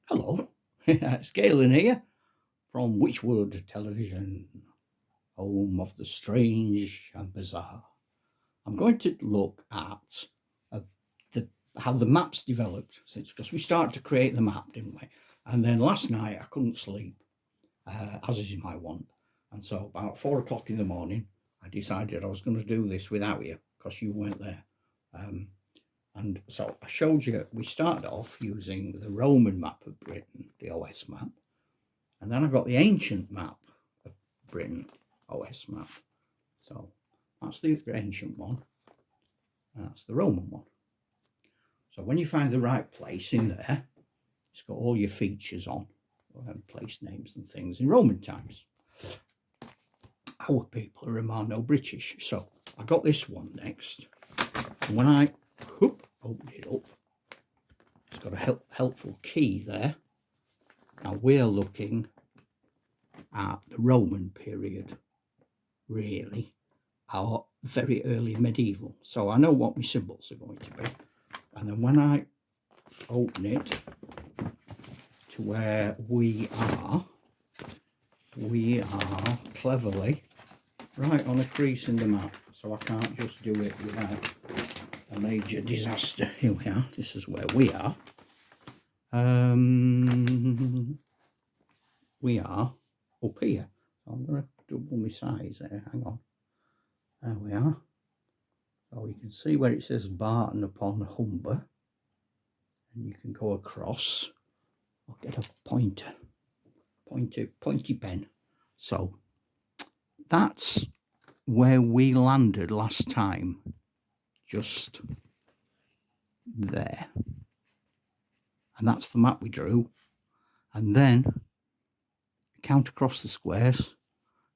Hello, it's Galen here from GalenWood Television, home of the strange and bizarre. I'm going to look at uh, how the map's developed since, because we started to create the map, didn't we? And then last night I couldn't sleep, as is my want. And so about 4 o'clock in the morning, I decided I was going to do this without you because you weren't there. And so I showed you, we started off using the Roman map of Britain, the OS map. And then I got the ancient map of Britain, OS map. So that's the ancient one. And that's the Roman one. So when you find the right place in there, it's got all your features on, place names and things in Roman times. Our people are Romano-British. So I got this one next. And when I open it up, it's got a helpful key there. Now we're looking at the Roman period, really, or very early medieval. So I know what my symbols are going to be. And then when I open it to where we are cleverly right on a crease in the map. So I can't just do it without a major disaster. Here we are. This is where we are. We are up here. So I'm going to double my size there. Hang on. There we are. So you can see where it says Barton upon Humber. And you can go across. I'll get a pointy pen. So that's where we landed last time. Just there. And that's the map we drew. And then count across the squares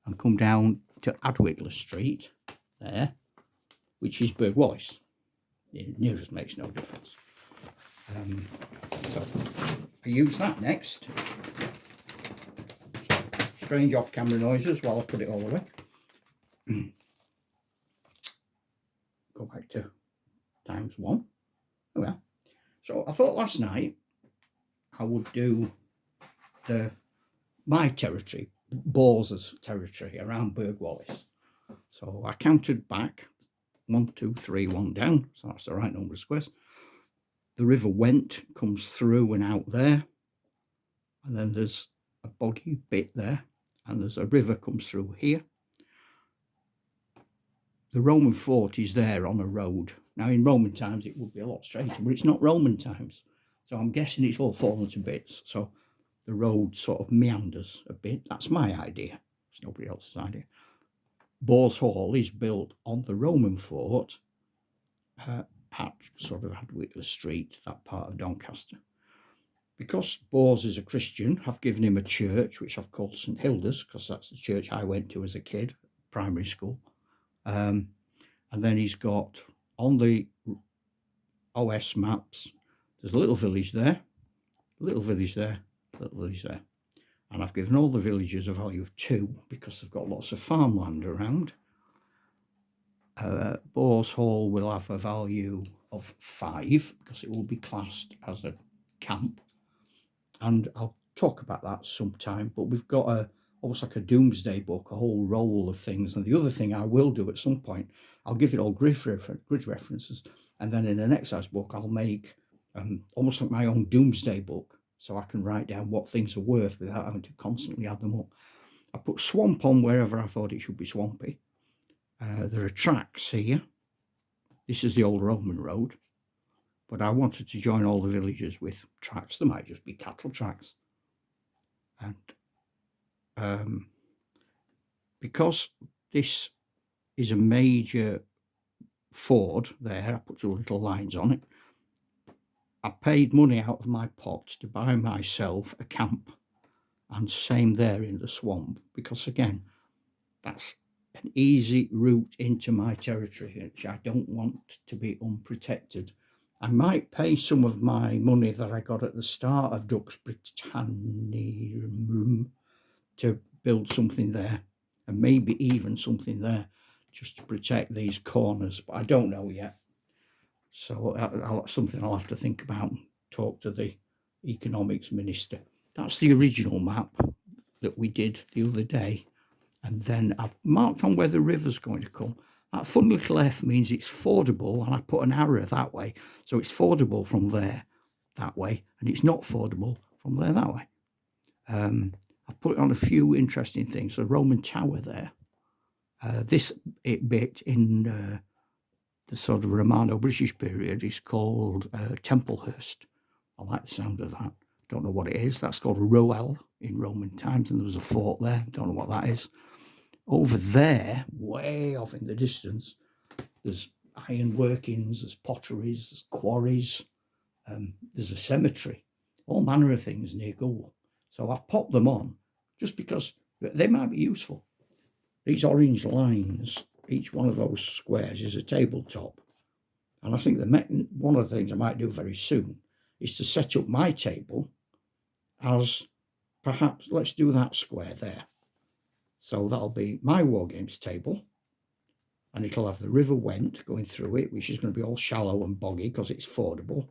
and come down to Adwickler Street there, which is Burg Wallace. It just makes no difference. So I use that next. Strange off-camera noises while I put it all away. Go back to ×1. Oh well. So I thought last night I would do my territory, Bors's territory around Burg Wallace. So I counted back 1, 2, 3, 1 down. So that's the right number of squares. The River Went comes through and out there. And then there's a boggy bit there. And there's a river comes through here. The Roman fort is there on a road. Now in Roman times it would be a lot straighter, but it's not Roman times. So I'm guessing it's all fallen to bits. So the road sort of meanders a bit. That's my idea. It's nobody else's idea. Bors Hall is built on the Roman fort at sort of Adwickler Street, that part of Doncaster. Because Bors is a Christian, I've given him a church, which I've called St Hilda's, because that's the church I went to as a kid, primary school. And then he's got, on the OS maps, there's a little village there, little village there, little village there. And I've given all the villages a value of 2 because they've got lots of farmland around. Bors Hall will have a value of 5 because it will be classed as a camp. And I'll talk about that sometime, but we've got almost like a doomsday book, a whole roll of things. And the other thing I will do at some point, I'll give it all grid references. And then in an exercise book, I'll make almost like my own doomsday book, so I can write down what things are worth without having to constantly add them up. I put swamp on wherever I thought it should be swampy. There are tracks here. This is the old Roman road, but I wanted to join all the villages with tracks. There might just be cattle tracks. And because this is a major ford there, I put 2 little lines on it. I paid money out of my pot to buy myself a camp, and same there in the swamp, because again, that's an easy route into my territory, which I don't want to be unprotected. I might pay some of my money that I got at the start of Dux Britannium to build something there, and maybe even something there just to protect these corners, but I don't know yet. So something I'll have to think about and talk to the economics minister. That's the original map that we did the other day. And then I've marked on where the river's going to come. That fun little F means it's fordable, and I put an arrow that way. So it's fordable from there that way, and it's not fordable from there that way. I've put on a few interesting things. The Roman tower there. This bit in the sort of Romano-British period is called Templehurst. I like the sound of that. Don't know what it is. That's called a Roel in Roman times, and there was a fort there. Don't know what that is. Over there, way off in the distance, there's iron workings, there's potteries, there's quarries, there's a cemetery, all manner of things near Goole. So I've popped them on just because they might be useful. These orange lines, each one of those squares is a tabletop. And I think one of the things I might do very soon is to set up my table as perhaps, let's do that square there. So that'll be my War Games table, and it'll have the River Went going through it, which is going to be all shallow and boggy because it's fordable.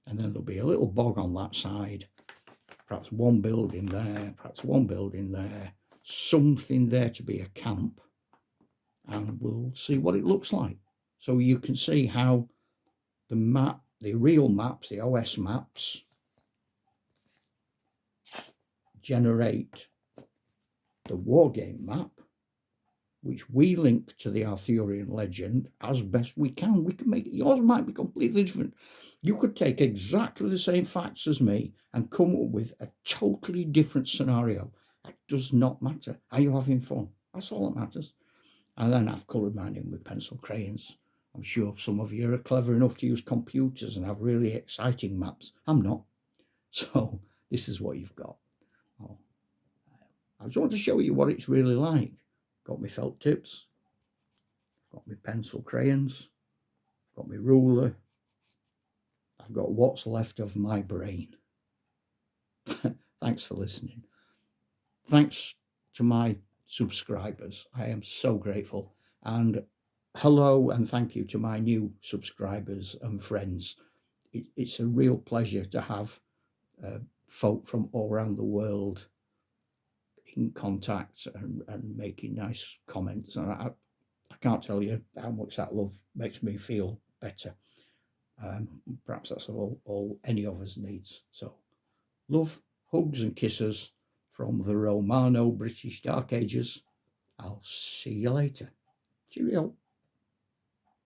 And then there'll be a little bog on that side, perhaps one building there, perhaps one building there, something there to be a camp, and we'll see what it looks like. So you can see how the map, the real maps, the OS maps, generate the wargame map, which we link to the Arthurian legend as best we can. We can make it, yours might be completely different. You could take exactly the same facts as me and come up with a totally different scenario. That does not matter. Are you having fun? That's all that matters. And then I've coloured mine in with pencil crayons. I'm sure some of you are clever enough to use computers and have really exciting maps. I'm not. So this is what you've got. Oh, I just want to show you what it's really like. Got my felt tips, got my pencil crayons, got my ruler. I've got what's left of my brain. Thanks for listening. Thanks to my subscribers. I am so grateful. And hello and thank you to my new subscribers and friends. It's a real pleasure to have folk from all around the world in contact and making nice comments. And I can't tell you how much that love makes me feel better. Perhaps that's all any of us needs. So love, hugs and kisses from the Romano-British Dark Ages. I'll see you later. Cheerio.